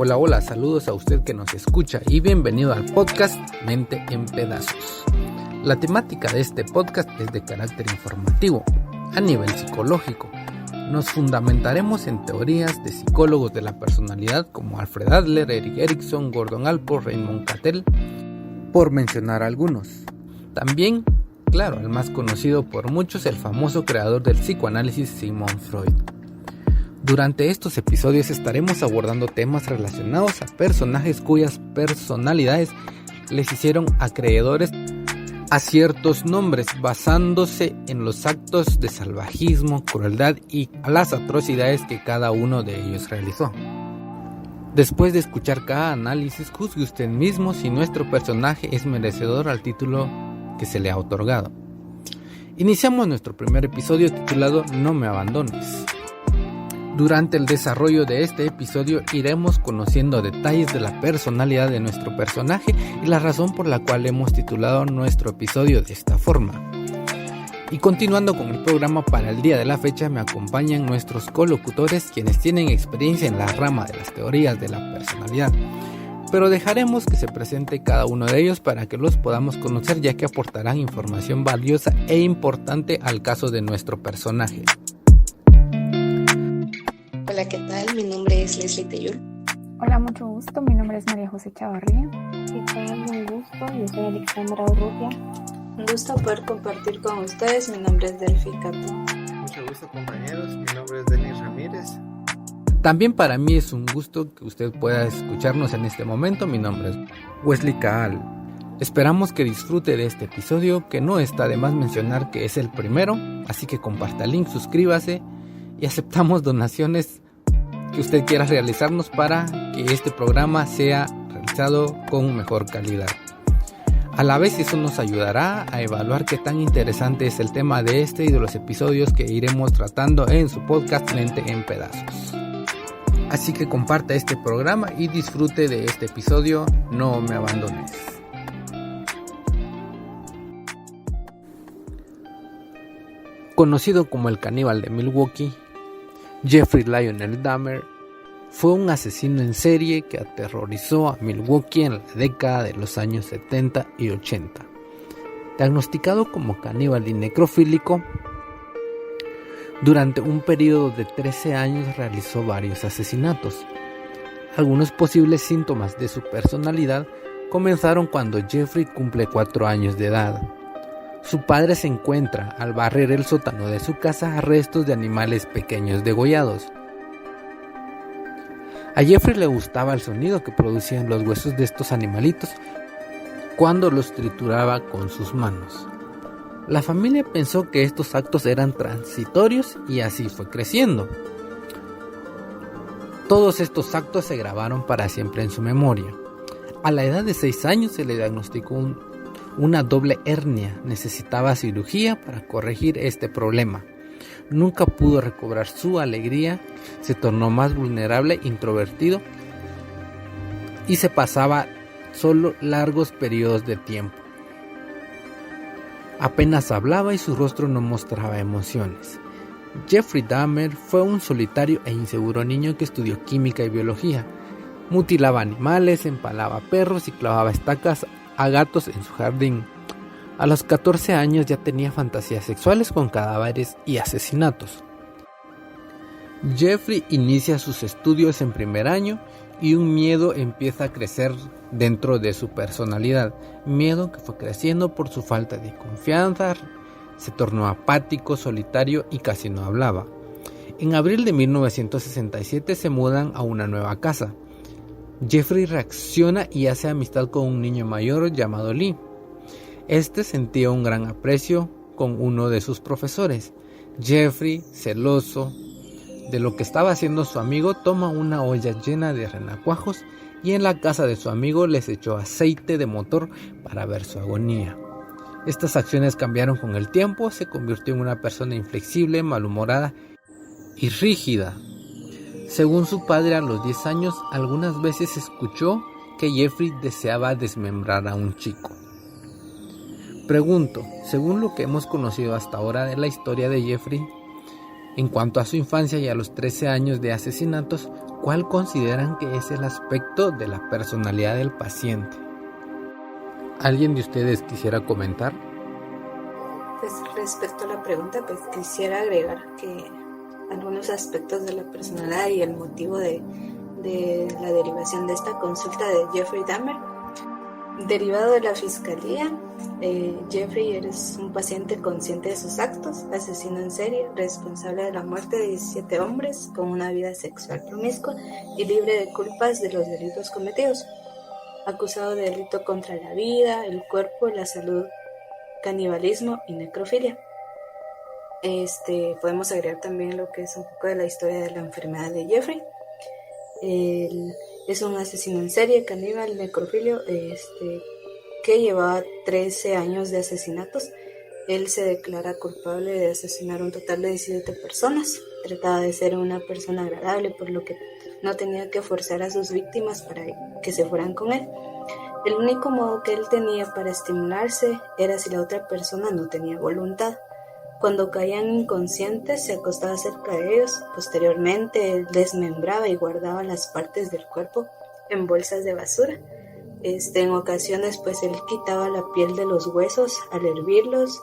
Hola, hola, saludos a usted que nos escucha y bienvenido al podcast Mente en Pedazos. La temática de este podcast es de carácter informativo, a nivel psicológico. Nos fundamentaremos en teorías de psicólogos de la personalidad como Alfred Adler, Erik Erikson, Gordon Allport, Raymond Cattell, por mencionar algunos. También, claro, el más conocido por muchos, el famoso creador del psicoanálisis Sigmund Freud. Durante estos episodios estaremos abordando temas relacionados a personajes cuyas personalidades les hicieron acreedores a ciertos nombres, basándose en los actos de salvajismo, crueldad y las atrocidades que cada uno de ellos realizó. Después de escuchar cada análisis, juzgue usted mismo si nuestro personaje es merecedor al título que se le ha otorgado. Iniciamos nuestro primer episodio titulado No me abandones. Durante el desarrollo de este episodio iremos conociendo detalles de la personalidad de nuestro personaje y la razón por la cual hemos titulado nuestro episodio de esta forma. Y continuando con el programa, para el día de la fecha me acompañan nuestros colocutores quienes tienen experiencia en la rama de las teorías de la personalidad. Pero dejaremos que se presente cada uno de ellos para que los podamos conocer, ya que aportarán información valiosa e importante al caso de nuestro personaje. Hola, ¿qué tal? Mi nombre es Leslie Teyul. Hola, mucho gusto. Mi nombre es María José Chavarría. ¿Qué tal? Un gusto. Yo soy Alexandra Urrutia. Un gusto poder compartir con ustedes. Mi nombre es Delphi Cato. Mucho gusto, compañeros. Mi nombre es Denis Ramírez. También para mí es un gusto que usted pueda escucharnos en este momento. Mi nombre es Wesley Caal. Esperamos que disfrute de este episodio, que no está de más mencionar que es el primero, así que comparta el link, suscríbase y aceptamos donaciones que usted quiera realizarnos para que este programa sea realizado con mejor calidad. A la vez eso nos ayudará a evaluar qué tan interesante es el tema de este y de los episodios que iremos tratando en su podcast Mente en Pedazos. Así que comparta este programa y disfrute de este episodio. No me abandones. Conocido como el caníbal de Milwaukee, Jeffrey Lionel Dahmer fue un asesino en serie que aterrorizó a Milwaukee en la década de los años 70 y 80. Diagnosticado como caníbal y necrofílico, durante un periodo de 13 años realizó varios asesinatos. Algunos posibles síntomas de su personalidad comenzaron cuando Jeffrey cumple 4 años de edad. Su padre se encuentra al barrer el sótano de su casa restos de animales pequeños degollados. A Jeffrey le gustaba el sonido que producían los huesos de estos animalitos cuando los trituraba con sus manos. La familia pensó que estos actos eran transitorios y así fue creciendo. Todos estos actos se grabaron para siempre en su memoria. A la edad de 6 años se le diagnosticó una doble hernia. Necesitaba cirugía para corregir este problema. Nunca pudo recobrar su alegría, se tornó más vulnerable, introvertido y se pasaba solo largos periodos de tiempo. Apenas hablaba y su rostro no mostraba emociones. Jeffrey Dahmer fue un solitario e inseguro niño que estudió química y biología. Mutilaba animales, empalaba perros y clavaba estacas a gatos en su jardín. A los 14 años ya tenía fantasías sexuales con cadáveres y asesinatos. Jeffrey inicia sus estudios en primer año y un miedo empieza a crecer dentro de su personalidad. Miedo que fue creciendo por su falta de confianza, se tornó apático, solitario y casi no hablaba. En abril de 1967 se mudan a una nueva casa. Jeffrey reacciona y hace amistad con un niño mayor llamado Lee. Este sentía un gran aprecio con uno de sus profesores. Jeffrey, celoso de lo que estaba haciendo su amigo, toma una olla llena de renacuajos y en la casa de su amigo les echó aceite de motor para ver su agonía. Estas acciones cambiaron con el tiempo, se convirtió en una persona inflexible, malhumorada y rígida. Según su padre, a los 10 años, algunas veces escuchó que Jeffrey deseaba desmembrar a un chico. Pregunto, según lo que hemos conocido hasta ahora de la historia de Jeffrey, En cuanto a su infancia y a los 13 años de asesinatos, ¿cuál consideran que es el aspecto de la personalidad del paciente? ¿Alguien de ustedes quisiera comentar? Pues respecto a la pregunta, pues quisiera agregar que algunos aspectos de la personalidad y el motivo de la derivación de esta consulta de Jeffrey Dahmer. Derivado de la fiscalía, Jeffrey es un paciente consciente de sus actos, asesino en serie, responsable de la muerte de 17 hombres con una vida sexual promiscua y libre de culpas de los delitos cometidos, acusado de delito contra la vida, el cuerpo, la salud, canibalismo y necrofilia. Podemos agregar también lo que es un poco de la historia de la enfermedad de Jeffrey. Él es un asesino en serie, caníbal, necrofilio, que llevaba 13 años de asesinatos. Él se declara culpable de asesinar un total de 17 personas. Trataba de ser una persona agradable, por lo que no tenía que forzar a sus víctimas para que se fueran con él. El único modo que él tenía para estimularse era si la otra persona no tenía voluntad. Cuando caían inconscientes, se acostaba cerca de ellos. Posteriormente, él desmembraba y guardaba las partes del cuerpo en bolsas de basura. En ocasiones, pues él quitaba la piel de los huesos al hervirlos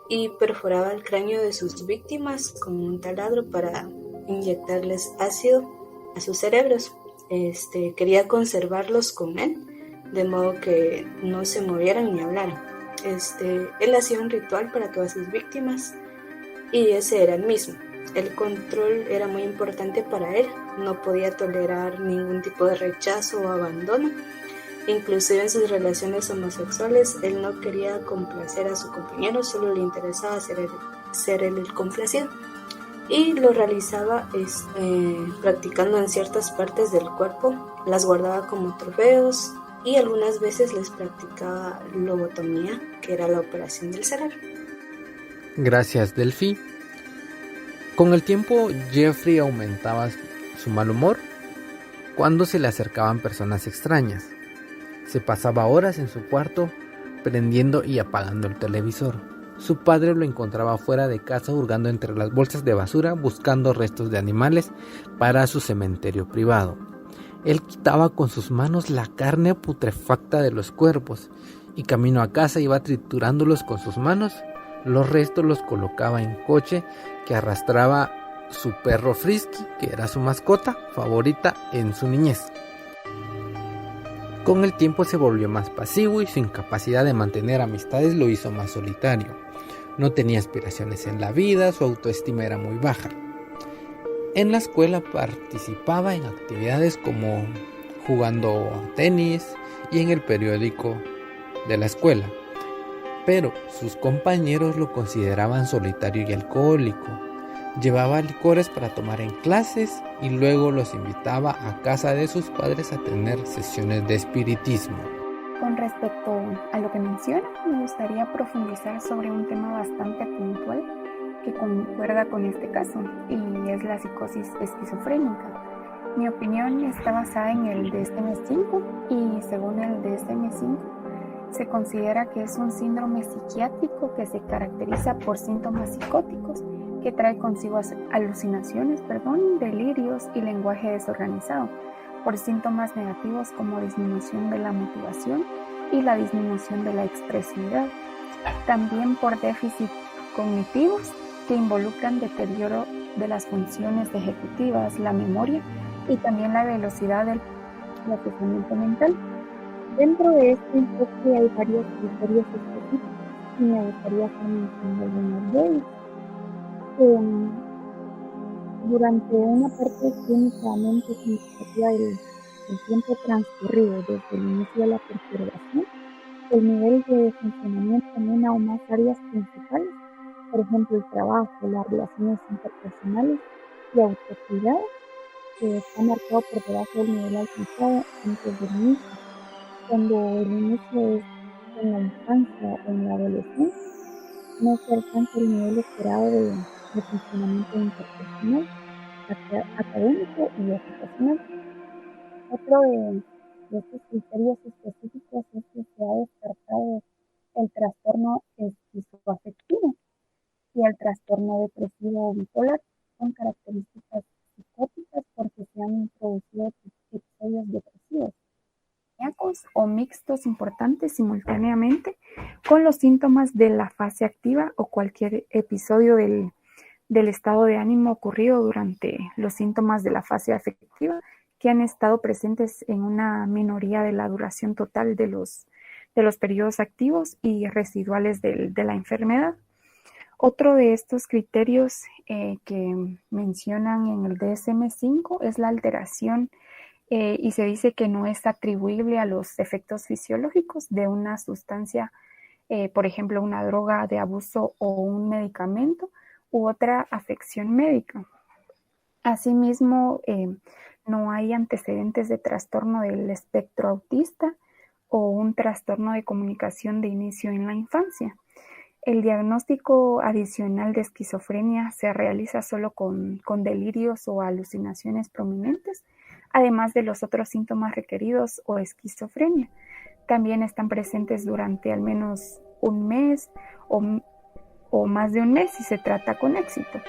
y perforaba el cráneo de sus víctimas con un taladro para inyectarles ácido a sus cerebros. Quería conservarlos con él, de modo que no se movieran ni hablaran. Él hacía un ritual para todas sus víctimas y ese era el mismo. El control era muy importante para él, no podía tolerar ningún tipo de rechazo o abandono. Inclusive en sus relaciones homosexuales, él no quería complacer a su compañero, solo le interesaba ser él el complacido. Y lo realizaba practicando en ciertas partes del cuerpo, las guardaba como trofeos, y algunas veces les practicaba lobotomía, que era la operación del cerebro. Gracias, Delphi. Con el tiempo, Jeffrey aumentaba su mal humor cuando se le acercaban personas extrañas. Se pasaba horas en su cuarto prendiendo y apagando el televisor. Su padre lo encontraba fuera de casa hurgando entre las bolsas de basura buscando restos de animales para su cementerio privado. Él quitaba con sus manos la carne putrefacta de los cuerpos y camino a casa iba triturándolos con sus manos. Los restos los colocaba en coche que arrastraba su perro Frisky, que era su mascota favorita en su niñez. Con el tiempo se volvió más pasivo y su incapacidad de mantener amistades lo hizo más solitario. No tenía aspiraciones en la vida, su autoestima era muy baja. En la escuela participaba en actividades como jugando tenis y en el periódico de la escuela, pero sus compañeros lo consideraban solitario y alcohólico. Llevaba licores para tomar en clases y luego los invitaba a casa de sus padres a tener sesiones de espiritismo. Con respecto a lo que menciona, me gustaría profundizar sobre un tema bastante puntual que concuerda con este caso, y es la psicosis esquizofrénica. Mi opinión está basada en el DSM-5 y según el DSM-5 se considera que es un síndrome psiquiátrico que se caracteriza por síntomas psicóticos que trae consigo alucinaciones, delirios y lenguaje desorganizado, por síntomas negativos como disminución de la motivación y la disminución de la expresividad, también por déficit cognitivos que involucran deterioro de las funciones ejecutivas, la memoria y también la velocidad del procesamiento mental. Dentro de este enfoque hay varios criterios específicos y me gustaría hacer mención de algunos de ellos. Durante una parte clínicamente significativa del tiempo transcurrido desde el inicio de la perturbación, el nivel de funcionamiento en una o más áreas principales, por ejemplo el trabajo, las relaciones interpersonales y autocuidado, está marcado por debajo del nivel alcanzado antes del inicio. Cuando el inicio es en la infancia o en la adolescencia, no se alcanza el nivel esperado de funcionamiento interpersonal, académico y ocupacional. Otro de estos criterios específicos es que se ha descartado el trastorno esquizoafectivo y el trastorno depresivo bipolar, con características psicóticas porque se han introducido episodios depresivos o mixtos importantes simultáneamente con los síntomas de la fase activa o cualquier episodio del estado de ánimo ocurrido durante los síntomas de la fase afectiva que han estado presentes en una minoría de la duración total de los periodos activos y residuales de la enfermedad. Otro de estos criterios que mencionan en el DSM-5 es la alteración y se dice que no es atribuible a los efectos fisiológicos de una sustancia, por ejemplo, una droga de abuso o un medicamento u otra afección médica. Asimismo, no hay antecedentes de trastorno del espectro autista o un trastorno de comunicación de inicio en la infancia. El diagnóstico adicional de esquizofrenia se realiza solo con delirios o alucinaciones prominentes, además de los otros síntomas requeridos o esquizofrenia. También están presentes durante al menos un mes o más de un mes si se trata con éxito.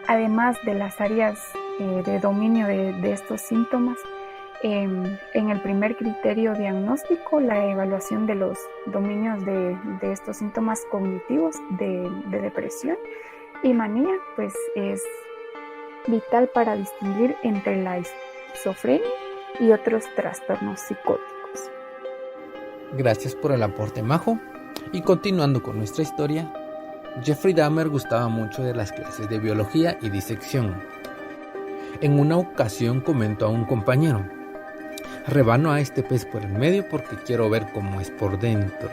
Además de las áreas de dominio de estos síntomas, en el primer criterio diagnóstico, la evaluación de los dominios de estos síntomas cognitivos de depresión y manía, pues es vital para distinguir entre la esquizofrenia y otros trastornos psicóticos. Gracias por el aporte, Majo. Y continuando con nuestra historia, Jeffrey Dahmer gustaba mucho de las clases de biología y disección. En una ocasión comentó a un compañero: rebano a este pez por el medio porque quiero ver cómo es por dentro,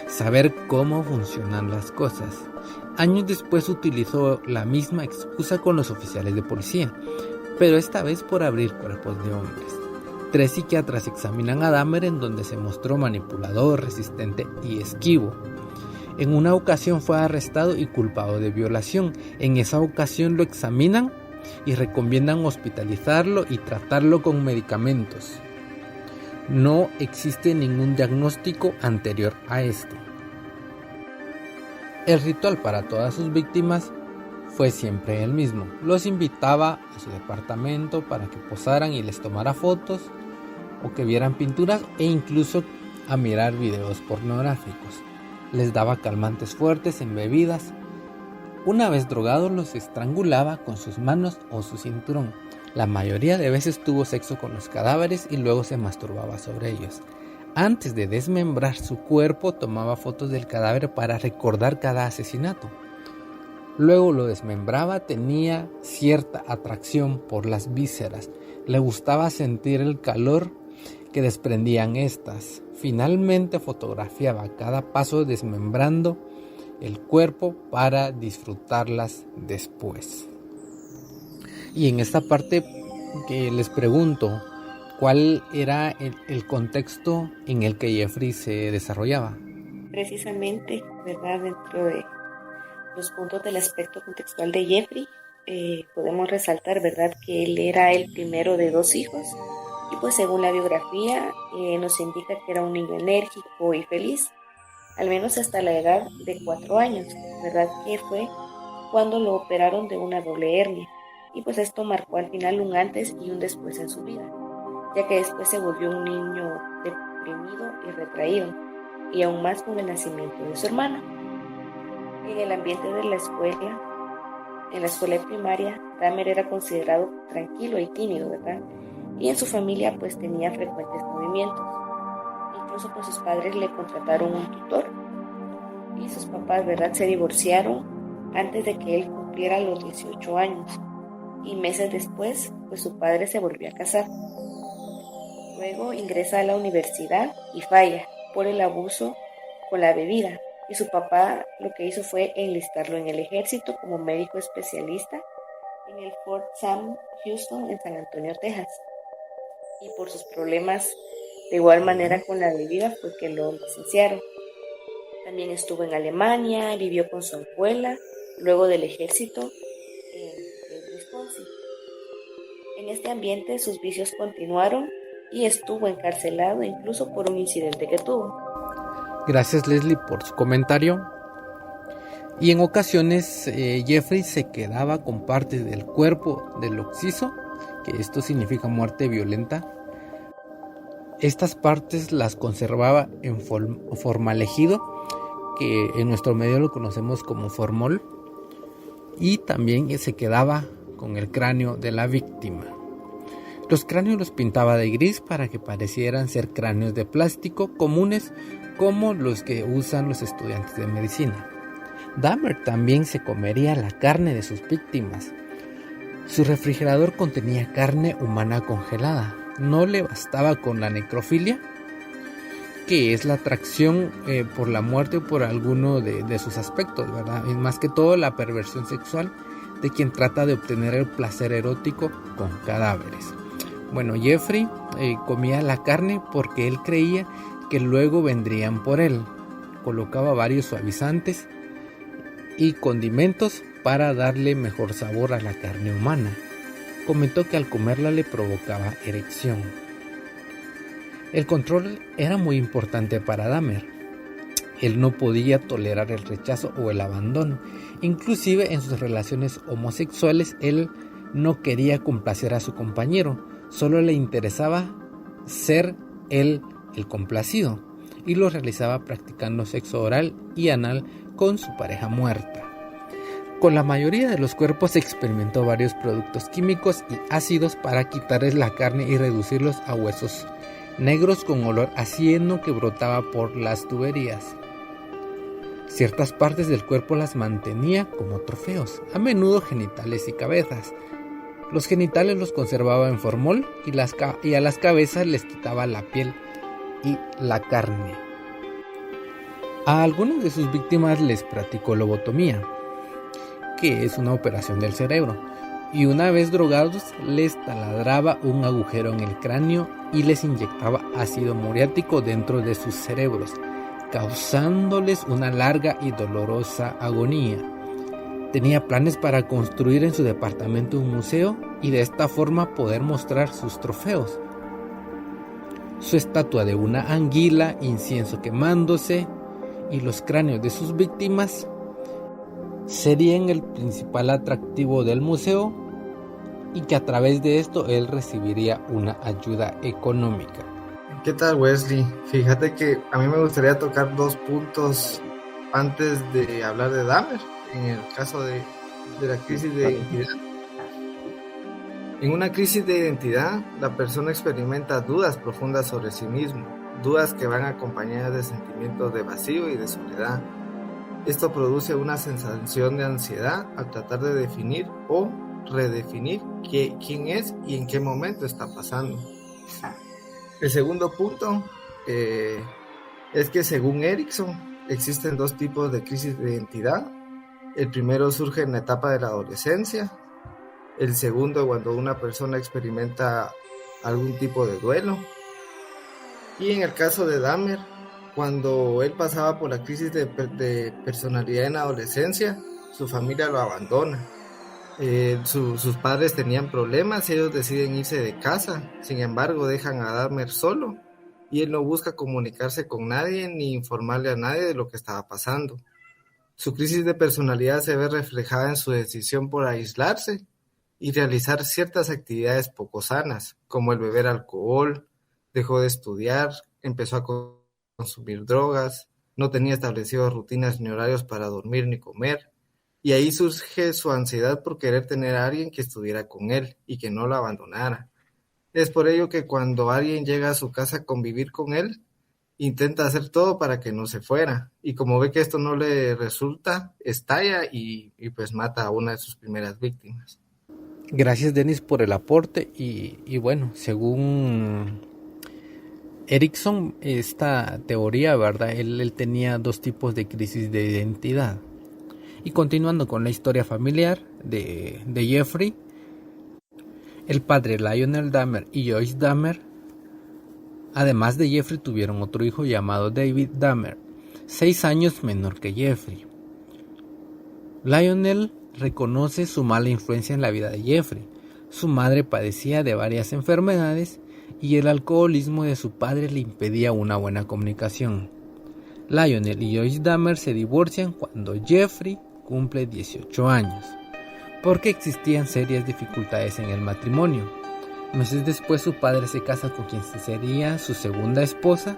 saber cómo funcionan las cosas. Años después utilizó la misma excusa con los oficiales de policía, pero esta vez por abrir cuerpos de hombres. 3 psiquiatras examinan a Dahmer, en donde se mostró manipulador, resistente y esquivo. En una ocasión fue arrestado y culpado de violación. En esa ocasión lo examinan y recomiendan hospitalizarlo y tratarlo con medicamentos. No existe ningún diagnóstico anterior a este. El ritual para todas sus víctimas fue siempre el mismo. Los invitaba a su departamento para que posaran y les tomara fotos o que vieran pinturas e incluso a mirar videos pornográficos. Les daba calmantes fuertes en bebidas. Una vez drogados los estrangulaba con sus manos o su cinturón. La mayoría de veces tuvo sexo con los cadáveres y luego se masturbaba sobre ellos. Antes de desmembrar su cuerpo, tomaba fotos del cadáver para recordar cada asesinato. Luego lo desmembraba, tenía cierta atracción por las vísceras. Le gustaba sentir el calor que desprendían estas. Finalmente fotografiaba cada paso desmembrando el cuerpo para disfrutarlas después. Y en esta parte que les pregunto, ¿cuál era el contexto en el que Jeffrey se desarrollaba? Precisamente, ¿verdad? Dentro de los puntos del aspecto contextual de Jeffrey, podemos resaltar, ¿verdad?, que él era el primero de 2 hijos y pues según la biografía nos indica que era un niño enérgico y feliz, al menos hasta la edad de 4 años, ¿verdad?, que fue cuando lo operaron de una doble hernia. Y pues esto marcó al final un antes y un después en su vida, ya que después se volvió un niño deprimido y retraído, y aún más con el nacimiento de su hermano. En el ambiente de la escuela, en la escuela primaria, Dahmer era considerado tranquilo y tímido, ¿verdad? Y en su familia pues tenía frecuentes movimientos. Incluso pues sus padres le contrataron un tutor y sus papás, ¿verdad?, se divorciaron antes de que él cumpliera los 18 años. Y meses después, pues su padre se volvió a casar. Luego ingresa a la universidad y falla por el abuso con la bebida. Y su papá lo que hizo fue enlistarlo en el ejército como médico especialista en el Fort Sam Houston en San Antonio, Texas. Y por sus problemas de igual manera con la bebida fue que lo licenciaron. También estuvo en Alemania, vivió con su abuela, luego del ejército en Wisconsin. En este ambiente sus vicios continuaron y estuvo encarcelado incluso por un incidente que tuvo. Gracias, Leslie, por su comentario. Y en ocasiones Jeffrey se quedaba con partes del cuerpo del occiso, que esto significa muerte violenta. Estas partes las conservaba en formaldehido, que en nuestro medio lo conocemos como formol, y también se quedaba con el cráneo de la víctima. Los cráneos los pintaba de gris para que parecieran ser cráneos de plástico comunes como los que usan los estudiantes de medicina. Dahmer también se comería la carne de sus víctimas. Su refrigerador contenía carne humana congelada. No le bastaba con la necrofilia, que es la atracción por la muerte o por alguno de sus aspectos, ¿verdad? Es más que todo la perversión sexual de quien trata de obtener el placer erótico con cadáveres. Bueno, Jeffrey comía la carne porque él creía que luego vendrían por él. Colocaba varios suavizantes y condimentos para darle mejor sabor a la carne humana. Comentó que al comerla le provocaba erección. El control era muy importante para Dahmer. Él no podía tolerar el rechazo o el abandono. Inclusive en sus relaciones homosexuales él no quería complacer a su compañero, solo le interesaba ser él el complacido, y lo realizaba practicando sexo oral y anal con su pareja muerta. Con la mayoría de los cuerpos experimentó varios productos químicos y ácidos para quitarles la carne y reducirlos a huesos negros con olor a cieno que brotaba por las tuberías. Ciertas partes del cuerpo las mantenía como trofeos, a menudo genitales y cabezas. Los genitales los conservaba en formol y a las cabezas les quitaba la piel y la carne. A algunas de sus víctimas les practicó lobotomía, que es una operación del cerebro, y una vez drogados les taladraba un agujero en el cráneo y les inyectaba ácido muriático dentro de sus cerebros, causándoles una larga y dolorosa agonía. Tenía planes para construir en su departamento un museo y de esta forma poder mostrar sus trofeos. Su estatua de una anguila, incienso quemándose y los cráneos de sus víctimas serían el principal atractivo del museo, y que a través de esto él recibiría una ayuda económica. ¿Qué tal, Wesley? Fíjate que a mí me gustaría tocar 2 puntos antes de hablar de Dahmer, en el caso de la crisis de identidad. En una crisis de identidad, la persona experimenta dudas profundas sobre sí mismo, dudas que van acompañadas de sentimientos de vacío y de soledad. Esto produce una sensación de ansiedad al tratar de definir o redefinir quién es y en qué momento está pasando. El segundo punto es que según Erikson existen 2 tipos de crisis de identidad. El primero surge en la etapa de la adolescencia, el segundo cuando una persona experimenta algún tipo de duelo, y en el caso de Dahmer, cuando él pasaba por la crisis de personalidad en la adolescencia, su familia lo abandona. Sus padres tenían problemas, ellos deciden irse de casa, sin embargo dejan a Dahmer solo y él no busca comunicarse con nadie ni informarle a nadie de lo que estaba pasando. Su crisis de personalidad se ve reflejada en su decisión por aislarse y realizar ciertas actividades poco sanas, como el beber alcohol, dejó de estudiar, empezó a consumir drogas, no tenía establecidas rutinas ni horarios para dormir ni comer. Y ahí surge su ansiedad por querer tener a alguien que estuviera con él y que no lo abandonara. Es por ello que cuando alguien llega a su casa a convivir con él, intenta hacer todo para que no se fuera. Y como ve que esto no le resulta, estalla y pues mata a una de sus primeras víctimas. Gracias, Denis, por el aporte. Y bueno, según Erikson, esta teoría, ¿verdad? Él tenía 2 tipos de crisis de identidad. Y continuando con la historia familiar de Jeffrey, el padre Lionel Dahmer y Joyce Dahmer, además de Jeffrey, tuvieron otro hijo llamado David Dahmer, 6 años menor que Jeffrey. Lionel reconoce su mala influencia en la vida de Jeffrey. Su madre padecía de varias enfermedades y el alcoholismo de su padre le impedía una buena comunicación. Lionel y Joyce Dahmer se divorcian cuando Jeffrey cumple 18 años, porque existían serias dificultades en el matrimonio. Meses después su padre se casa con quien sería su segunda esposa,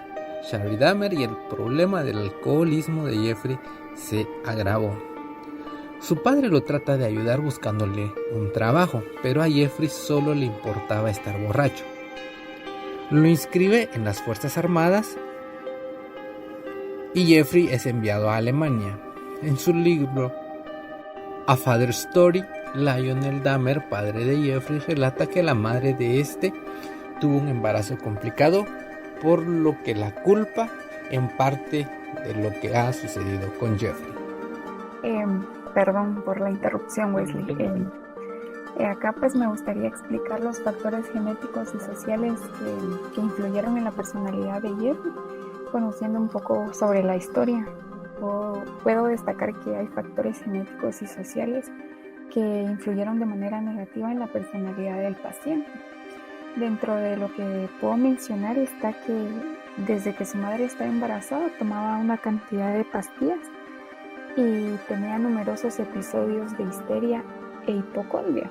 Sherry Dahmer, y el problema del alcoholismo de Jeffrey se agravó. Su padre lo trata de ayudar buscándole un trabajo, pero a Jeffrey solo le importaba estar borracho. Lo inscribe en las Fuerzas Armadas y Jeffrey es enviado a Alemania. En su libro A Father's Story, Lionel Dahmer, padre de Jeffrey, relata que la madre de este tuvo un embarazo complicado, por lo que la culpa en parte de lo que ha sucedido con Jeffrey. Perdón por la interrupción, Wesley. Acá pues me gustaría explicar los factores genéticos y sociales que influyeron en la personalidad de Jeffrey, conociendo un poco sobre la historia. Puedo destacar que hay factores genéticos y sociales que influyeron de manera negativa en la personalidad del paciente. Dentro de lo que puedo mencionar está que desde que su madre estaba embarazada tomaba una cantidad de pastillas y tenía numerosos episodios de histeria e hipocondria,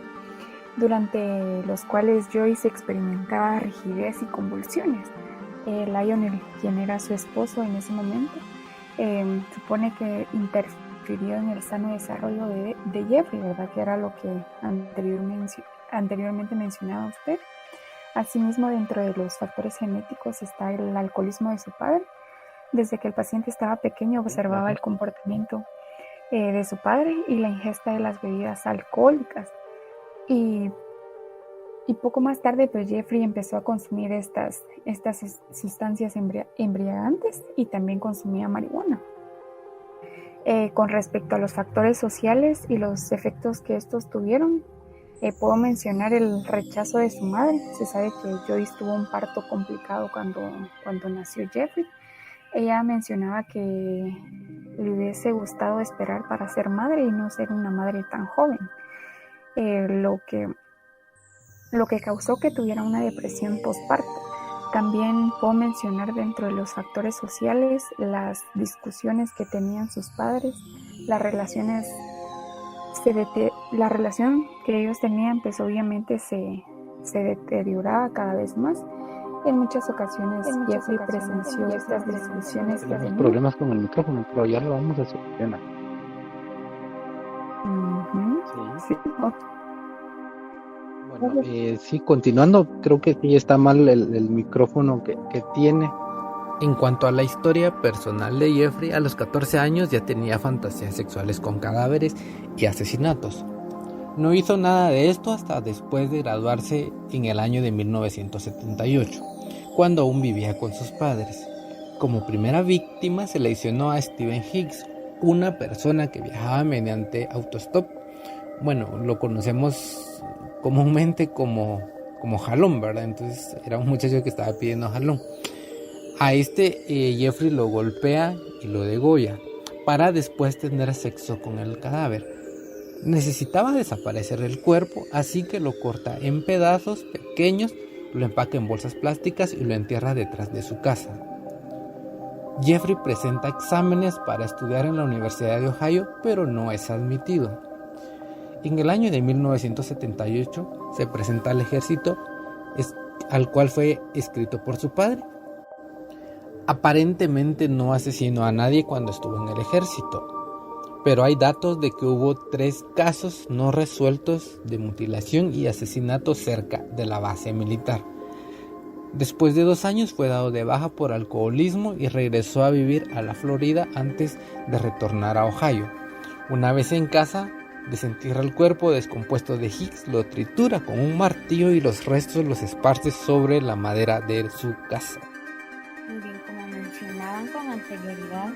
durante los cuales Joyce experimentaba rigidez y convulsiones. Lionel, quien era su esposo en ese momento, supone que interfirió en el sano desarrollo de Jeffrey, ¿verdad? Que era lo que anteriormente mencionaba usted. Asimismo, dentro de los factores genéticos está el alcoholismo de su padre. Desde que el paciente estaba pequeño observaba el comportamiento de su padre y la ingesta de las bebidas alcohólicas. Y poco más tarde, pues Jeffrey empezó a consumir estas sustancias embriagantes y también consumía marihuana. Con respecto a los factores sociales y los efectos que estos tuvieron, puedo mencionar el rechazo de su madre. Se sabe que Joyce tuvo un parto complicado cuando nació Jeffrey. Ella mencionaba que le hubiese gustado esperar para ser madre y no ser una madre tan joven, lo que causó que tuviera una depresión postparto. También puedo mencionar dentro de los factores sociales las discusiones que tenían sus padres, la relación que ellos tenían, pues obviamente se deterioraba cada vez más. En muchas ocasiones Jeffrey presenció estas discusiones que Tenemos problemas con el micrófono, pero ya lo vamos a solucionar. Sí. Bueno, sí, continuando, creo que sí está mal el micrófono que tiene. En cuanto a la historia personal de Jeffrey, a los 14 años ya tenía fantasías sexuales con cadáveres y asesinatos. No hizo nada de esto hasta después de graduarse en el año de 1978, cuando aún vivía con sus padres. Como primera víctima se seleccionó a Stephen Hicks, una persona que viajaba mediante autostop. Bueno, lo conocemos comúnmente como jalón, ¿verdad? Entonces era un muchacho que estaba pidiendo jalón. A Jeffrey lo golpea y lo degolla para después tener sexo con el cadáver. Necesitaba desaparecer el cuerpo, así que lo corta en pedazos pequeños, lo empaca en bolsas plásticas y lo entierra detrás de su casa. Jeffrey presenta exámenes para estudiar en la Universidad de Ohio, pero no es admitido. En el año de 1978 se presenta al ejército, al cual fue escrito por su padre. Aparentemente no asesinó a nadie cuando estuvo en el ejército, pero hay datos de que hubo 3 casos no resueltos de mutilación y asesinato cerca de la base militar. Después de 2 años fue dado de baja por alcoholismo y regresó a vivir a la Florida antes de retornar a Ohio. Una vez en casa, desentierra el cuerpo descompuesto de Hicks, lo tritura con un martillo y los restos los esparce sobre la madera de su casa. Muy bien, como mencionaban con anterioridad,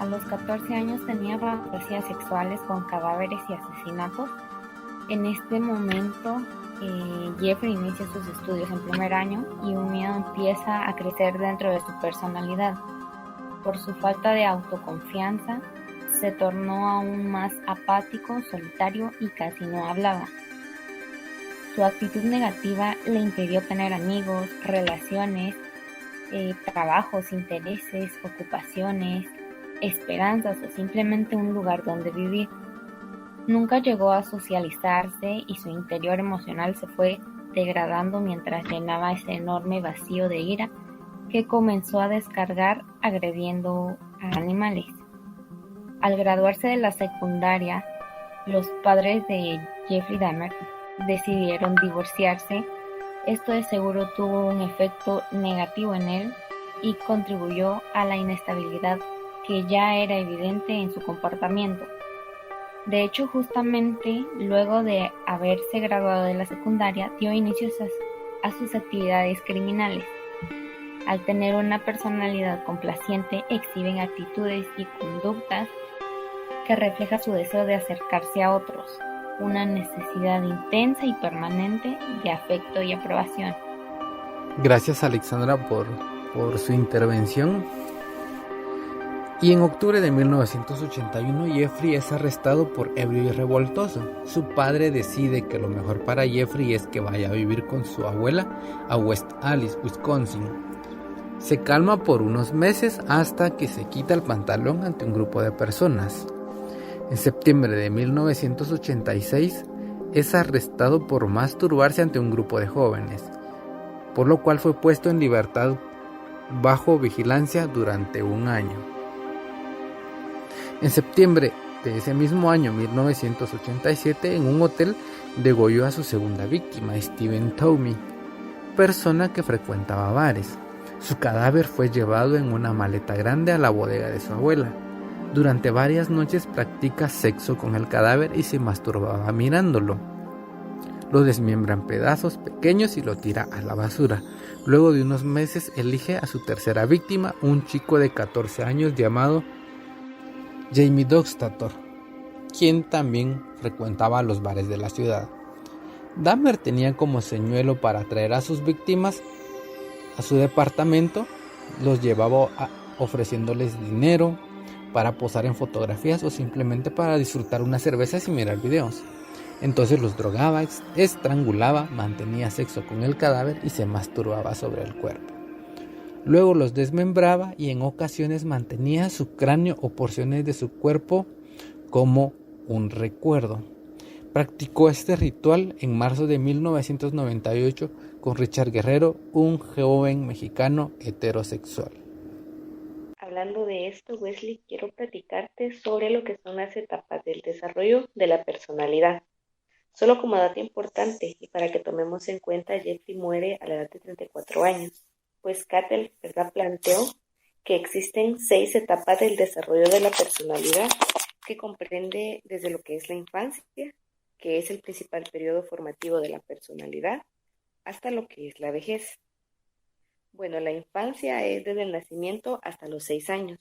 a los 14 años tenía fantasías sexuales con cadáveres y asesinatos. En este momento, Jeffrey inicia sus estudios en primer año y un miedo empieza a crecer dentro de su personalidad. Por su falta de autoconfianza, se tornó aún más apático, solitario y casi no hablaba. Su actitud negativa le impidió tener amigos, relaciones, trabajos, intereses, ocupaciones, esperanzas o simplemente un lugar donde vivir. Nunca llegó a socializarse y su interior emocional se fue degradando mientras llenaba ese enorme vacío de ira que comenzó a descargar agrediendo a animales. Al graduarse de la secundaria, los padres de Jeffrey Dahmer decidieron divorciarse. Esto de seguro tuvo un efecto negativo en él y contribuyó a la inestabilidad que ya era evidente en su comportamiento. De hecho, justamente luego de haberse graduado de la secundaria, dio inicio a sus actividades criminales. Al tener una personalidad complaciente, exhiben actitudes y conductas que reflejan su deseo de acercarse a otros, una necesidad intensa y permanente de afecto y aprobación. Gracias, Alexandra, por su intervención. Y en octubre de 1981, Jeffrey es arrestado por ebrio y revoltoso. Su padre decide que lo mejor para Jeffrey es que vaya a vivir con su abuela a West Allis, Wisconsin. Se calma por unos meses hasta que se quita el pantalón ante un grupo de personas. En septiembre de 1986 es arrestado por masturbarse ante un grupo de jóvenes, por lo cual fue puesto en libertad bajo vigilancia durante un año. En septiembre de ese mismo año, 1987, en un hotel degolló a su segunda víctima, Steven Toomey, persona que frecuentaba bares. Su cadáver fue llevado en una maleta grande a la bodega de su abuela. Durante varias noches practica sexo con el cadáver y se masturbaba mirándolo. Lo desmiembra en pedazos pequeños y lo tira a la basura. Luego de unos meses elige a su tercera víctima, un chico de 14 años llamado Jamie Doxtator, quien también frecuentaba los bares de la ciudad. Dahmer tenía como señuelo para atraer a sus víctimas a su departamento, los llevaba ofreciéndoles dinero para posar en fotografías o simplemente para disfrutar unas cervezas y mirar videos. Entonces los drogaba, estrangulaba, mantenía sexo con el cadáver y se masturbaba sobre el cuerpo. Luego los desmembraba y en ocasiones mantenía su cráneo o porciones de su cuerpo como un recuerdo. Practicó este ritual en marzo de 1998 con Richard Guerrero, un joven mexicano heterosexual. Hablando de esto, Wesley, quiero platicarte sobre lo que son las etapas del desarrollo de la personalidad. Solo como dato importante y para que tomemos en cuenta, Jeffrey muere a la edad de 34 años. Pues Cattell, ¿verdad?, planteó que existen 6 etapas del desarrollo de la personalidad que comprende desde lo que es la infancia, que es el principal periodo formativo de la personalidad, hasta lo que es la vejez. Bueno, la infancia es desde el nacimiento hasta los 6 años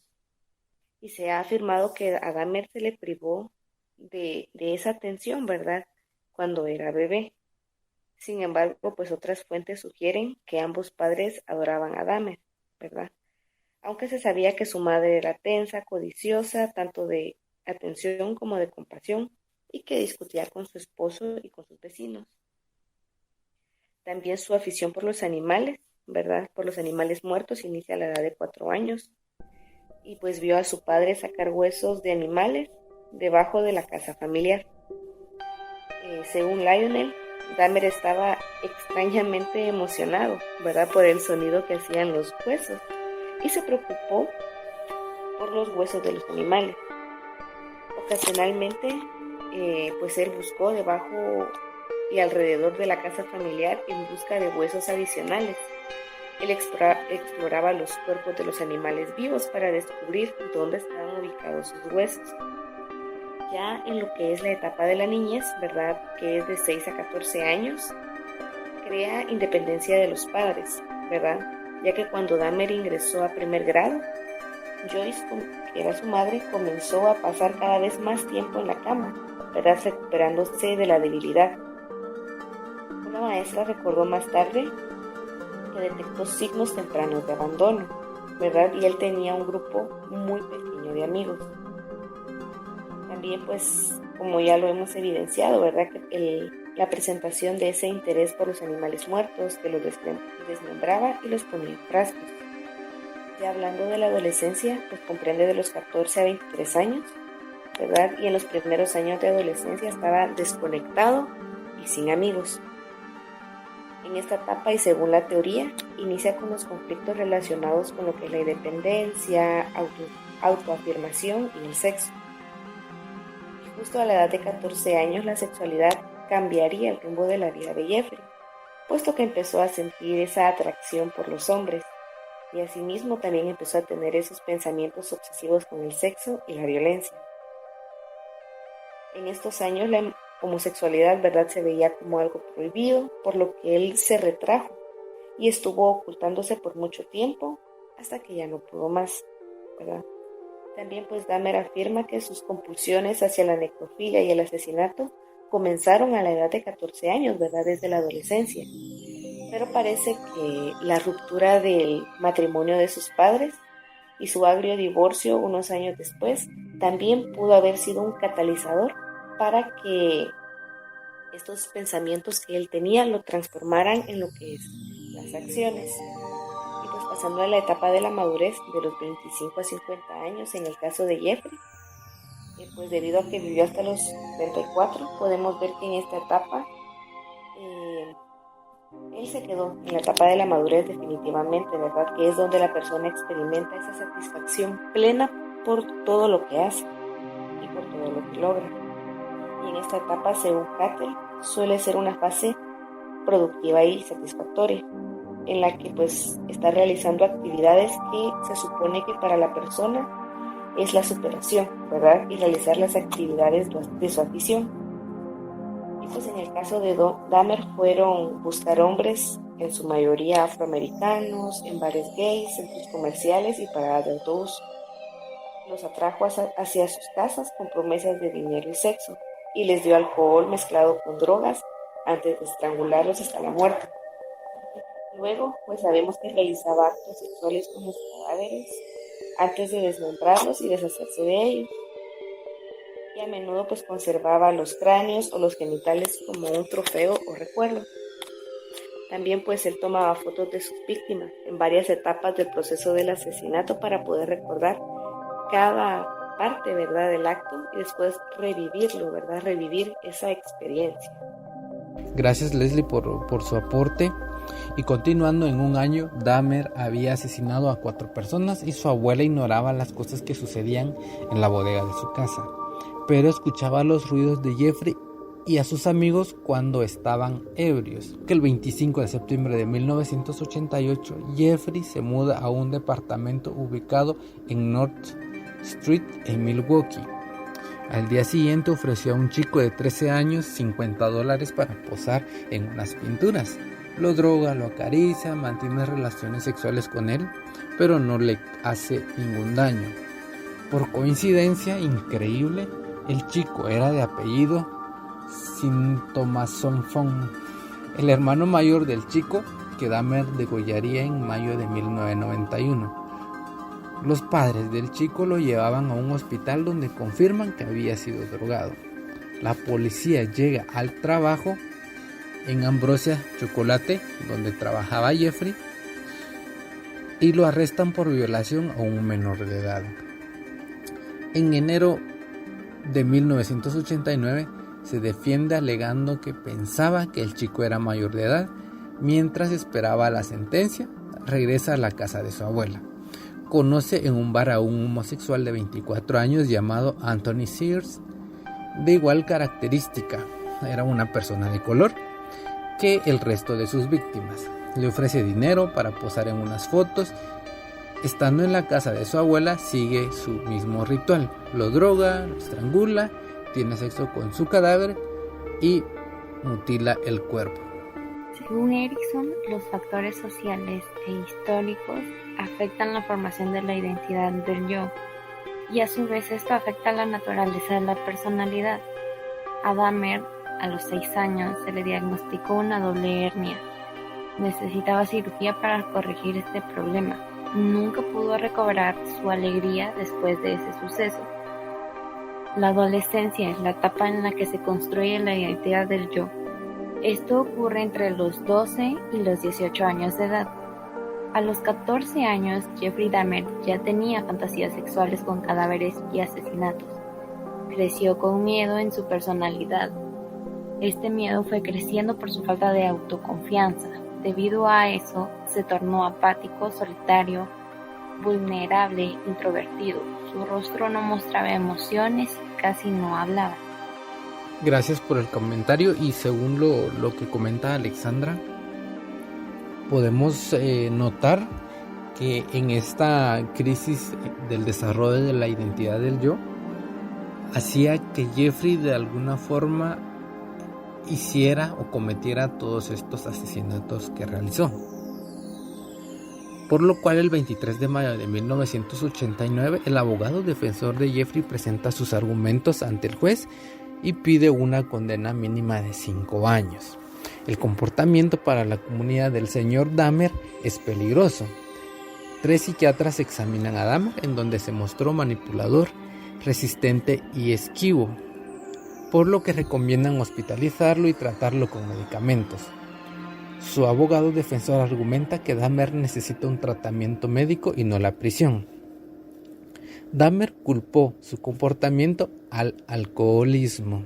y se ha afirmado que a Dahmer se le privó de esa atención, ¿verdad?, cuando era bebé. Sin embargo, pues otras fuentes sugieren que ambos padres adoraban a Dahmer, ¿verdad? Aunque se sabía que su madre era tensa, codiciosa, tanto de atención como de compasión, y que discutía con su esposo y con sus vecinos. También su afición por los animales, ¿verdad?, por los animales muertos, inicia a la edad de 4 años, y pues vio a su padre sacar huesos de animales debajo de la casa familiar. Según Lionel, Dahmer estaba extrañamente emocionado, ¿verdad?, por el sonido que hacían los huesos y se preocupó por los huesos de los animales. Ocasionalmente, pues él buscó debajo y alrededor de la casa familiar en busca de huesos adicionales. Él exploraba los cuerpos de los animales vivos para descubrir dónde estaban ubicados sus huesos. Ya en lo que es la etapa de la niñez, ¿verdad?, que es de 6 a 14 años, crea independencia de los padres, ¿verdad?, ya que cuando Dahmer ingresó a primer grado, Joyce, que era su madre, comenzó a pasar cada vez más tiempo en la cama, ¿verdad?, recuperándose de la debilidad. Una maestra recordó más tarde que detectó signos tempranos de abandono, ¿verdad?, y él tenía un grupo muy pequeño de amigos. También, pues, como ya lo hemos evidenciado, ¿verdad?, que la presentación de ese interés por los animales muertos, que los desmembraba y los ponía en frascos. Ya hablando de la adolescencia, pues comprende de los 14 a 23 años, ¿verdad? Y en los primeros años de adolescencia estaba desconectado y sin amigos. En esta etapa, y según la teoría, inicia con los conflictos relacionados con lo que es la independencia, autoafirmación y el sexo. Y justo a la edad de 14 años, la sexualidad cambiaría el rumbo de la vida de Jeffrey, puesto que empezó a sentir esa atracción por los hombres, y asimismo también empezó a tener esos pensamientos obsesivos con el sexo y la violencia. En estos años la homosexualidad, ¿verdad?, se veía como algo prohibido, por lo que él se retrajo y estuvo ocultándose por mucho tiempo hasta que ya no pudo más, ¿verdad? También pues Dahmer afirma que sus compulsiones hacia la necrofilia y el asesinato comenzaron a la edad de 14 años, ¿verdad?, desde la adolescencia. Pero parece que la ruptura del matrimonio de sus padres y su agrio divorcio unos años después también pudo haber sido un catalizador para que estos pensamientos que él tenía lo transformaran en lo que es las acciones. Y pues pasando a la etapa de la madurez de los 25 a 50 años en el caso de Jeffrey, pues debido a que vivió hasta los 34, podemos ver que en esta etapa él se quedó en la etapa de la madurez definitivamente, ¿verdad? Que es donde la persona experimenta esa satisfacción plena por todo lo que hace y por todo lo que logra. Y en esta etapa, según Cattell, suele ser una fase productiva y satisfactoria, en la que pues está realizando actividades que se supone que para la persona es la superación, ¿verdad? Y realizar las actividades de su afición. Y pues en el caso de Dahmer fueron buscar hombres, en su mayoría afroamericanos, en bares gays, centros comerciales y paradas de autobús. Los atrajo hacia sus casas con promesas de dinero y sexo, y les dio alcohol mezclado con drogas antes de estrangularlos hasta la muerte. Luego, pues sabemos que realizaba actos sexuales con los cadáveres antes de desmembrarlos y deshacerse de ellos. Y a menudo pues conservaba los cráneos o los genitales como un trofeo o recuerdo. También pues él tomaba fotos de sus víctimas en varias etapas del proceso del asesinato para poder recordar cada parte, ¿verdad?, del acto y después revivirlo, ¿verdad?, revivir esa experiencia. Gracias, Leslie, por su aporte. Y continuando, en un año, Dahmer había asesinado a 4 personas y su abuela ignoraba las cosas que sucedían en la bodega de su casa, pero escuchaba los ruidos de Jeffrey y a sus amigos cuando estaban ebrios. Que el 25 de septiembre de 1988, Jeffrey se muda a un departamento ubicado en North Street en Milwaukee. Al día siguiente ofreció a un chico de 13 años $50 para posar en unas pinturas. Lo droga, lo acaricia, mantiene relaciones sexuales con él, pero no le hace ningún daño. Por coincidencia increíble, el chico era de apellido Sintomasonfon, el hermano mayor del chico que Dahmer degollaría en mayo de 1991. Los padres del chico lo llevaban a un hospital donde confirman que había sido drogado. La policía llega al trabajo en Ambrosia Chocolate, donde trabajaba Jeffrey, y lo arrestan por violación a un menor de edad. En enero de 1989 se defiende alegando que pensaba que el chico era mayor de edad. Mientras esperaba la sentencia, regresa a la casa de su abuela. Conoce en un bar a un homosexual de 24 años llamado Anthony Sears, de igual característica, era una persona de color que el resto de sus víctimas. Le ofrece dinero para posar en unas fotos. Estando en la casa de su abuela, sigue su mismo ritual: lo droga, lo estrangula, tiene sexo con su cadáver y mutila el cuerpo. Según Erickson, los factores sociales e históricos afectan la formación de la identidad del yo, y a su vez esto afecta la naturaleza de la personalidad. A Dahmer, a los 6 años, se le diagnosticó una doble hernia. Necesitaba cirugía para corregir este problema. Nunca pudo recobrar su alegría después de ese suceso. La adolescencia es la etapa en la que se construye la identidad del yo. Esto ocurre entre los 12 y los 18 años de edad. A los 14 años, Jeffrey Dahmer ya tenía fantasías sexuales con cadáveres y asesinatos. creció con miedo en su personalidad. Este miedo fue creciendo por su falta de autoconfianza. Debido a eso, se tornó apático, solitario, vulnerable, introvertido. Su rostro no mostraba emociones y casi no hablaba. Gracias por el comentario, y según lo que comenta Alexandra, podemos notar que en esta crisis del desarrollo de la identidad del yo, hacía que Jeffrey de alguna forma hiciera o cometiera todos estos asesinatos que realizó. Por lo cual el 23 de mayo de 1989 el abogado defensor de Jeffrey presenta sus argumentos ante el juez y pide una condena mínima de 5 años. El comportamiento para la comunidad del señor Dahmer es peligroso. 3 psiquiatras examinan a Dahmer, en donde se mostró manipulador, resistente y esquivo, por lo que recomiendan hospitalizarlo y tratarlo con medicamentos. Su abogado defensor argumenta que Dahmer necesita un tratamiento médico y no la prisión. Dahmer culpó su comportamiento al alcoholismo.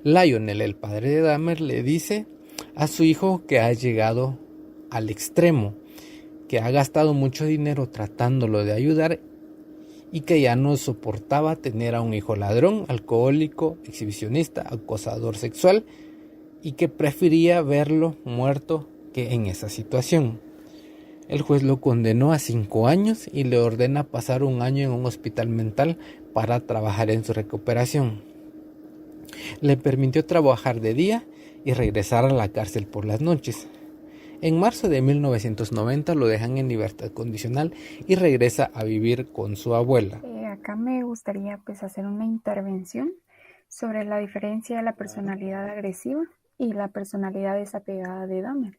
Lionel, el padre de Dahmer, le dice a su hijo que ha llegado al extremo, que ha gastado mucho dinero tratándolo de ayudar y que ya no soportaba tener a un hijo ladrón, alcohólico, exhibicionista, acosador sexual, y que prefería verlo muerto que en esa situación. El juez lo condenó a 5 años y le ordena pasar 1 año en un hospital mental para trabajar en su recuperación. Le permitió trabajar de día y regresar a la cárcel por las noches. En marzo de 1990 lo dejan en libertad condicional y regresa a vivir con su abuela. Acá me gustaría hacer una intervención sobre la diferencia de la personalidad agresiva y la personalidad desapegada de Dahmer,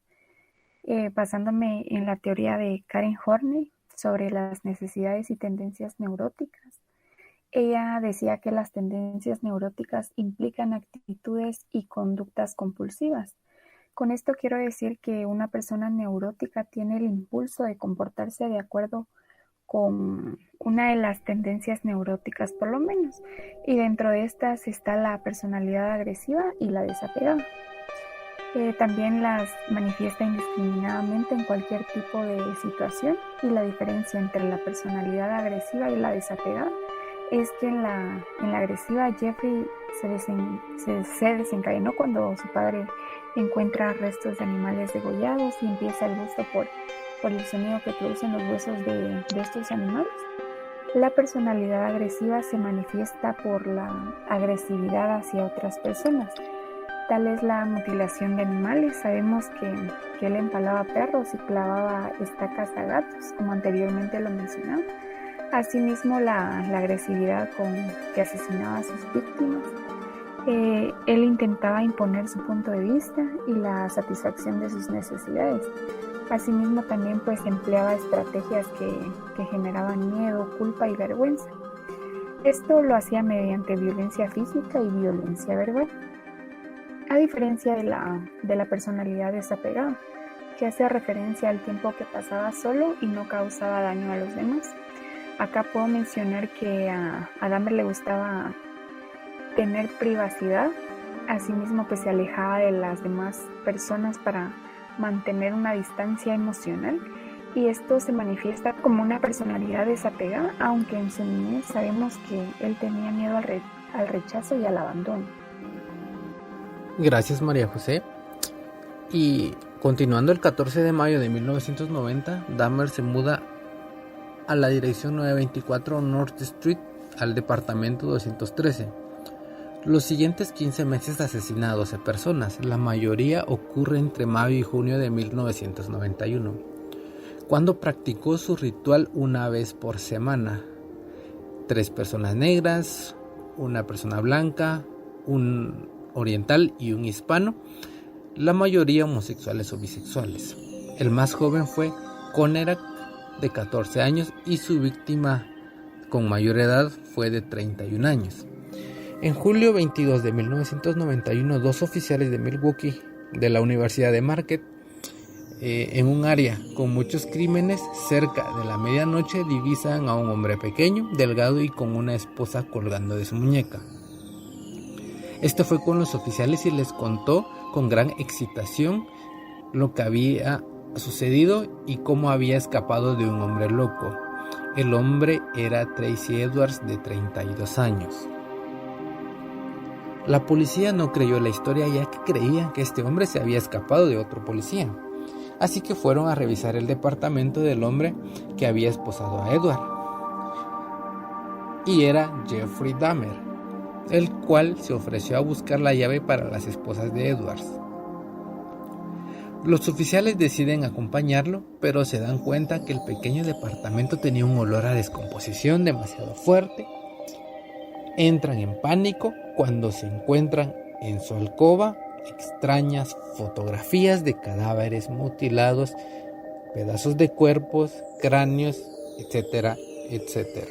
basándome en la teoría de Karen Horney sobre las necesidades y tendencias neuróticas. Ella decía que las tendencias neuróticas implican actitudes y conductas compulsivas. Con esto quiero decir que una persona neurótica tiene el impulso de comportarse de acuerdo con una de las tendencias neuróticas por lo menos, y dentro de estas está la personalidad agresiva y la desapegada. También las manifiesta indiscriminadamente en cualquier tipo de situación, y la diferencia entre la personalidad agresiva y la desapegada es que en la agresiva Jeffrey se desencadenó cuando su padre encuentra restos de animales degollados y empieza el gusto por el sonido que producen los huesos de estos animales. La personalidad agresiva se manifiesta por la agresividad hacia otras personas. Tal es la mutilación de animales. Sabemos que él empalaba perros y clavaba estacas a gatos, como anteriormente lo mencionaba. Asimismo, la agresividad con que asesinaba a sus víctimas. Él intentaba imponer su punto de vista y la satisfacción de sus necesidades. Asimismo, también empleaba estrategias que generaban miedo, culpa y vergüenza. Esto lo hacía mediante violencia física y violencia verbal. A diferencia de la personalidad desapegada, que hace referencia al tiempo que pasaba solo y no causaba daño a los demás. Acá puedo mencionar que a Dahmer le gustaba tener privacidad. Asimismo, se alejaba de las demás personas para mantener una distancia emocional, y esto se manifiesta como una personalidad desapegada, aunque en su niñez sabemos que él tenía miedo al rechazo y al abandono. Gracias, María José. Y continuando, el 14 de mayo de 1990, Dahmer se muda a la dirección 924 North Street, al departamento 213. Los siguientes 15 meses asesina a 12 personas, la mayoría ocurre entre mayo y junio de 1991, cuando practicó su ritual una vez por semana. 3 personas negras, una persona blanca, un oriental y un hispano, la mayoría homosexuales o bisexuales. El más joven fue Conerak, de 14 años, y su víctima con mayor edad fue de 31 años. En julio 22 de 1991, 2 oficiales de Milwaukee de la Universidad de Marquette en un área con muchos crímenes, cerca de la medianoche divisan a un hombre pequeño, delgado y con una esposa colgando de su muñeca. Este fue con los oficiales y les contó con gran excitación lo que había sucedido y cómo había escapado de un hombre loco. El hombre era Tracy Edwards, de 32 años. La policía no creyó la historia, ya que creían que este hombre se había escapado de otro policía. Así que fueron a revisar el departamento del hombre que había esposado a Edward. Y era Jeffrey Dahmer, el cual se ofreció a buscar la llave para las esposas de Edwards. Los oficiales deciden acompañarlo, pero se dan cuenta que el pequeño departamento tenía un olor a descomposición demasiado fuerte. Entran en pánico cuando se encuentran en su alcoba extrañas fotografías de cadáveres mutilados, pedazos de cuerpos, cráneos, etcétera, etcétera.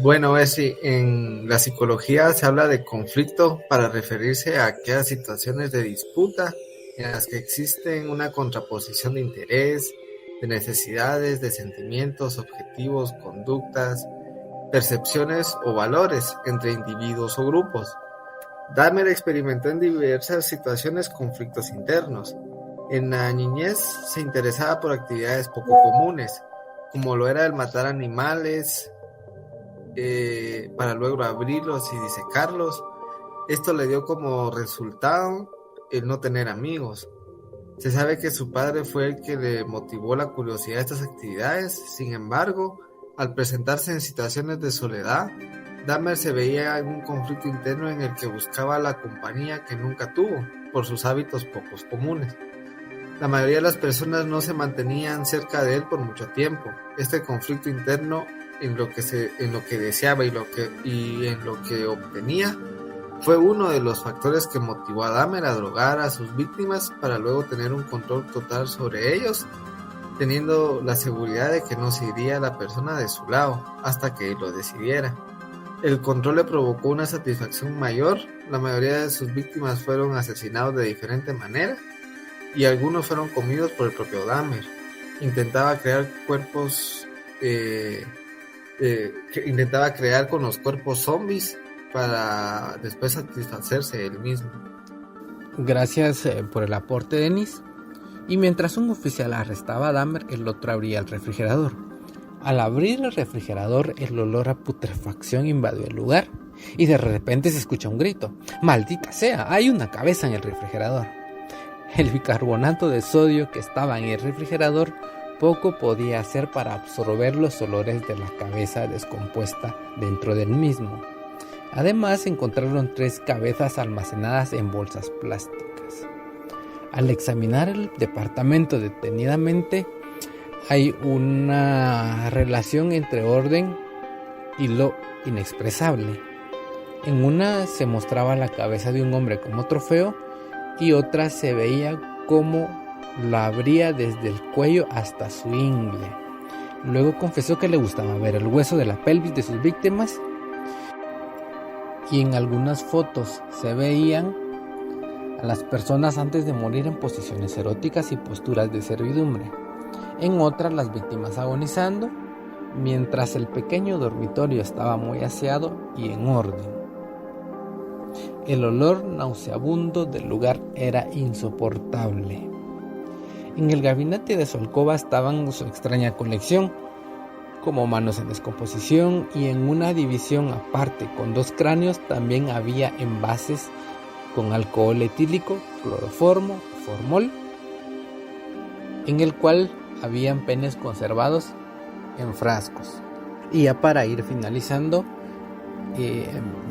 Bueno, sí, en la psicología se habla de conflicto para referirse a aquellas situaciones de disputa en las que existen una contraposición de interés, de necesidades, de sentimientos, objetivos, conductas, percepciones o valores entre individuos o grupos. Dahmer experimentó en diversas situaciones conflictos internos. En la niñez se interesaba por actividades poco comunes, como lo era el matar animales, para luego abrirlos y disecarlos. Esto le dio como resultado el no tener amigos. Se sabe que su padre fue el que le motivó la curiosidad de estas actividades. Sin embargo, al presentarse en situaciones de soledad, Dahmer se veía en un conflicto interno en el que buscaba la compañía que nunca tuvo por sus hábitos pocos comunes. La mayoría de las personas no se mantenían cerca de él por mucho tiempo. Este conflicto interno en lo que deseaba y en lo que obtenía fue uno de los factores que motivó a Dahmer a drogar a sus víctimas para luego tener un control total sobre ellos, teniendo la seguridad de que no se iría la persona de su lado hasta que él lo decidiera. El control le provocó una satisfacción mayor. La mayoría de sus víctimas fueron asesinados de diferente manera y algunos fueron comidos por el propio Dahmer. Intentaba crear con los cuerpos zombies para después satisfacerse él mismo. Gracias por el aporte, Denis. Y mientras un oficial arrestaba a Dahmer, el otro abría el refrigerador. Al abrir el refrigerador, el olor a putrefacción invadió el lugar y de repente se escucha un grito: ¡Maldita sea! ¡Hay una cabeza en el refrigerador! El bicarbonato de sodio que estaba en el refrigerador poco podía hacer para absorber los olores de la cabeza descompuesta dentro del mismo. Además, encontraron 3 cabezas almacenadas en bolsas plásticas. Al examinar el departamento detenidamente, hay una relación entre orden y lo inexpresable. En una se mostraba la cabeza de un hombre como trofeo y otra se veía como la abría desde el cuello hasta su ingle. Luego confesó que le gustaba ver el hueso de la pelvis de sus víctimas, y en algunas fotos se veían a las personas antes de morir en posiciones eróticas y posturas de servidumbre. En otras, las víctimas agonizando, mientras el pequeño dormitorio estaba muy aseado y en orden. El olor nauseabundo del lugar era insoportable. En el gabinete de su alcoba estaban su extraña colección, como manos en descomposición, y en una división aparte con 2 cráneos también había envases con alcohol etílico, cloroformo, formol, en el cual habían penes conservados en frascos. Y ya para ir finalizando,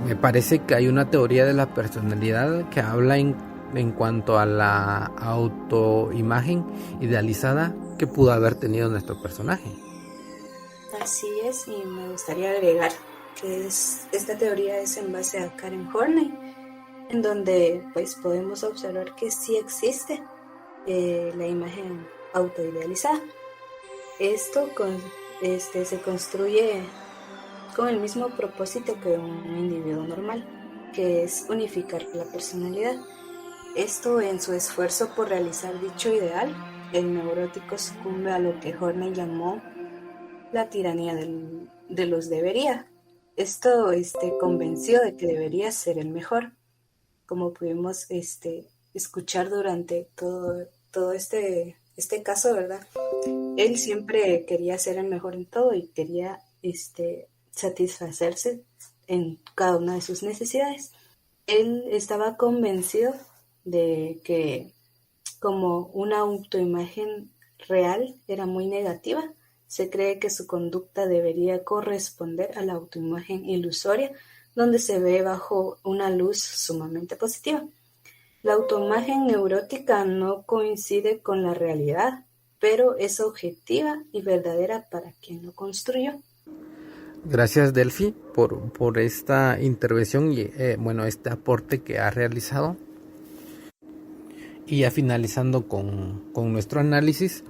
me parece que hay una teoría de la personalidad que habla en cuanto a la autoimagen idealizada que pudo haber tenido nuestro personaje. Así es, y me gustaría agregar que esta teoría es en base a Karen Horney, en donde pues podemos observar que sí existe la imagen autoidealizada. Esto se construye con el mismo propósito que un individuo normal, que es unificar la personalidad. Esto en su esfuerzo por realizar dicho ideal el neurótico sucumbe a lo que Horney llamó la tiranía de los debería. Esto convenció de que debería ser el mejor. Como pudimos escuchar durante todo este caso, ¿verdad? Él siempre quería ser el mejor en todo y quería satisfacerse en cada una de sus necesidades. Él estaba convencido de que como una autoimagen real era muy negativa, se cree que su conducta debería corresponder a la autoimagen ilusoria, donde se ve bajo una luz sumamente positiva. La autoimagen neurótica no coincide con la realidad, pero es objetiva y verdadera para quien lo construyó. Gracias, Delphi, por esta intervención y este aporte que ha realizado. Y ya finalizando con nuestro análisis,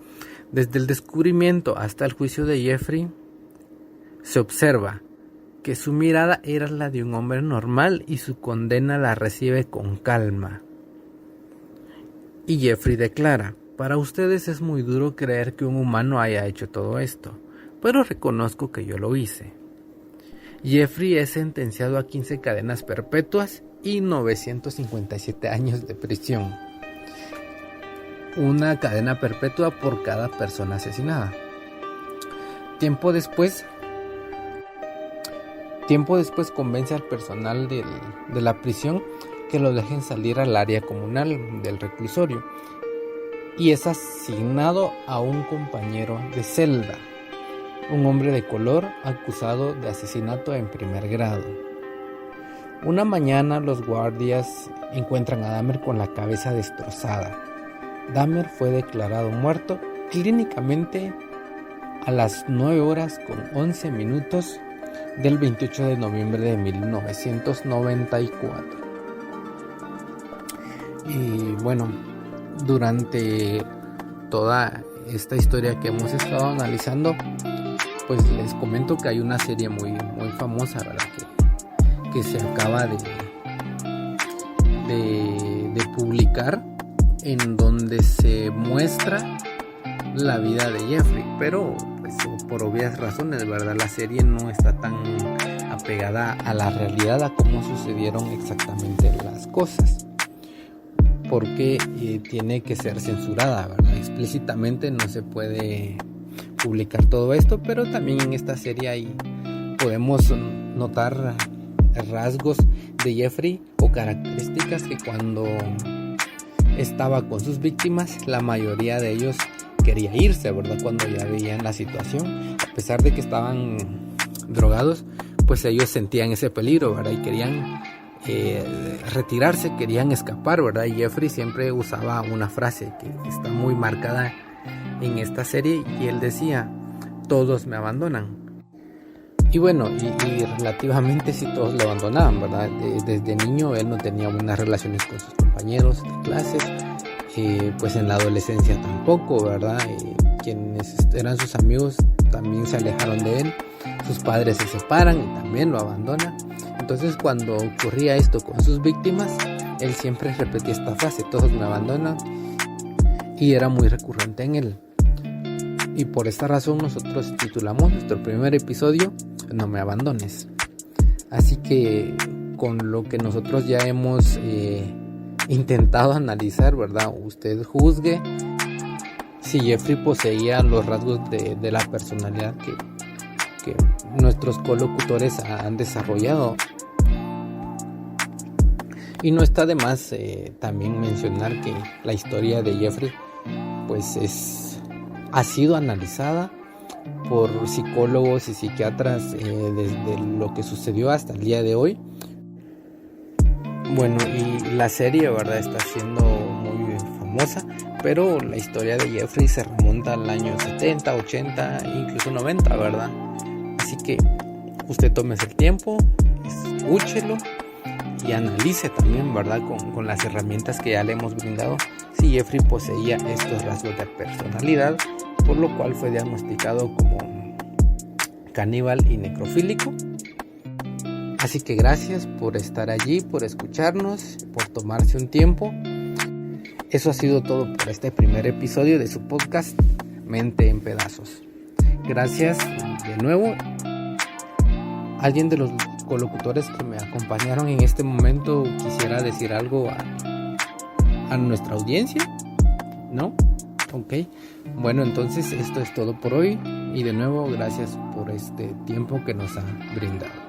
desde el descubrimiento hasta el juicio de Jeffrey, se observa que su mirada era la de un hombre normal y su condena la recibe con calma. Y Jeffrey declara: para ustedes es muy duro creer que un humano haya hecho todo esto, pero reconozco que yo lo hice. Jeffrey es sentenciado a 15 cadenas perpetuas y 957 años de prisión. Una cadena perpetua por cada persona asesinada. Tiempo después convence al personal de la prisión que lo dejen salir al área comunal del reclusorio y es asignado a un compañero de celda, un hombre de color acusado de asesinato en primer grado. Una mañana los guardias encuentran a Dahmer con la cabeza destrozada. Dahmer fue declarado muerto clínicamente a las 9:11 del 28 de noviembre de 1994. Y bueno, durante toda esta historia que hemos estado analizando, pues les comento que hay una serie muy famosa, ¿verdad? Que se acaba de publicar, en donde se muestra la vida de Jeffrey, pero pues, por obvias razones, ¿verdad? La serie no está tan apegada a la realidad, a cómo sucedieron exactamente las cosas, porque tiene que ser censurada, ¿verdad? Explícitamente no se puede publicar todo esto, pero también en esta serie ahí podemos notar rasgos de Jeffrey o características que cuando estaba con sus víctimas, la mayoría de ellos quería irse, ¿verdad? Cuando ya veían la situación, a pesar de que estaban drogados, pues ellos sentían ese peligro, ¿verdad? Y querían retirarse, querían escapar, ¿verdad? Y Jeffrey siempre usaba una frase que está muy marcada en esta serie y él decía: todos me abandonan. Y bueno, y relativamente sí todos lo abandonaban, ¿verdad? Desde niño él no tenía buenas relaciones con sus compañeros de clases, pues en la adolescencia tampoco, ¿verdad? Quienes eran sus amigos también se alejaron de él, sus padres se separan y también lo abandonan. Entonces cuando ocurría esto con sus víctimas, él siempre repetía esta frase: todos me abandonan, y era muy recurrente en él. Y por esta razón nosotros titulamos nuestro primer episodio No me abandones. Así que con lo que nosotros ya hemos intentado analizar, ¿verdad? Usted juzgue si Jeffrey poseía los rasgos de la personalidad que nuestros colocutores han desarrollado. Y no está de más también mencionar que la historia de Jeffrey pues ha sido analizada por psicólogos y psiquiatras desde lo que sucedió hasta el día de hoy. Bueno, y la serie, ¿verdad?, está siendo muy famosa, pero la historia de Jeffrey se remonta al año 70, 80, incluso 90, ¿verdad? Así que usted tómese el tiempo, escúchelo y analice también, ¿verdad?, con las herramientas que ya le hemos brindado, si Jeffrey poseía estos rasgos de personalidad, por lo cual fue diagnosticado como caníbal y necrofílico. Así que gracias por estar allí, por escucharnos, por tomarse un tiempo. Eso ha sido todo por este primer episodio de su podcast Mente en Pedazos. Gracias de nuevo. ¿Alguien de los colocutores que me acompañaron en este momento quisiera decir algo a nuestra audiencia? ¿No? Ok. Bueno, entonces esto es todo por hoy y de nuevo gracias por este tiempo que nos ha brindado.